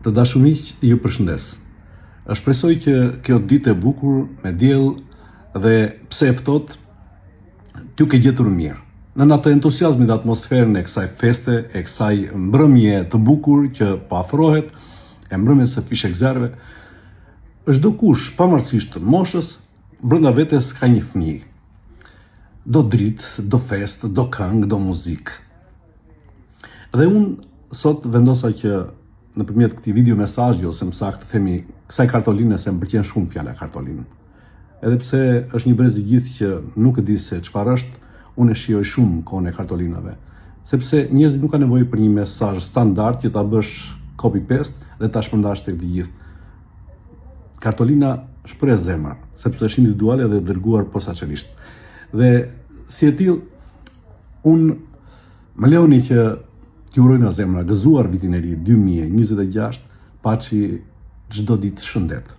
Të dashur miq, ju përshëndes. Shpresoj që kjo ditë e bukur me diell dhe pse e ftohtë t'ju ke gjetur mirë. Në atë entuziazmin dhe atmosferën e kësaj feste, e kësaj mbrëmje të bukur që po afrohet, e mbrëmjes së fishekzerëve, çdo kush, pavarësisht të moshës, brenda vetes ka një fëmijë. Do dritë, do festë, do këngë, do muzikë. Dhe unë sot vendosa që nëpërmjet këtij video mesazhi ose më saktë themi kësaj kartoline, se më pëlqen shumë fjala kartolinë. Edhe pse është një brez i gjithë që nuk e di se çfarë është, unë e shijoj shumë kohën e kartolinave, sepse njerëzit nuk kanë nevojë për një mesazh standard që ta bësh copy paste dhe ta shpërndash tek të gjithë. Kartolina shpreh zemër, sepse është individuale dhe dërguar posaçërisht. Dhe si e tillë, unë më lejoni që t'ju uroj nga zemra gëzuar vitin e ri 2026, paçi çdo ditë shëndet.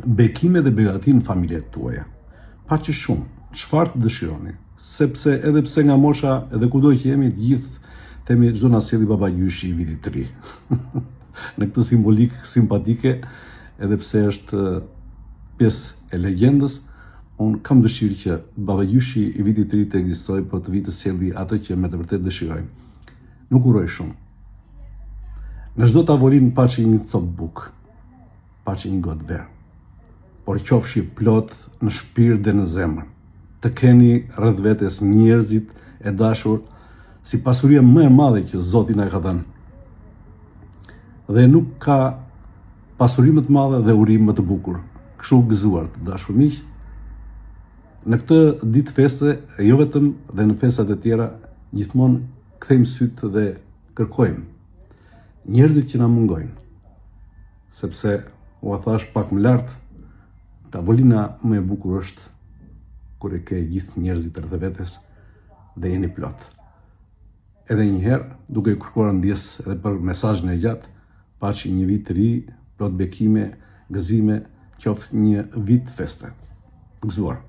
Bekime dhe begati në familjet tuaja. Paçi shumë, çfarë të dëshironi, sepse edhe pse nga mosha edhe kudo që jemi, të gjithë themi çdo na sjelli baba gjyshi i vitit të ri. Në këtë simbolik simpatike, edhe pse është pjesë e legjendës, unë kam dëshirë që baba gjyshi i vitit të ri të ekzistojë, por të vitë sjellë atë që me të vërtetë dëshirojmë. Nuk uroj shumë. Në çdo tavolinë paçi një cop bukë, paçi një gotë verë, por qofshi plot në shpirt dhe në zemër. Të keni rreth vetes njerëzit e dashur si pasuria më e madhe që Zoti na ka dhënë. Dhe nuk ka pasuri më të madhe dhe urim më të bukur. Kështu gëzuar të dashur miq, në këtë ditë feste, jo vetëm dhe në festat e tjera, gjithmonë kthejmë sytë dhe kërkojmë njerëzit që na mungojnë, sepse u thash pak më lart, tavolina më e bukur është kur e ke gjithë njerëzit rreth vetes dhe jeni plot. Edhe një herë, duke kërkuar ndjes edhe për mesazhin e gjatë, paçi një vit të ri, plot bekime, gëzime, qoftë një vit feste. Gëzuar.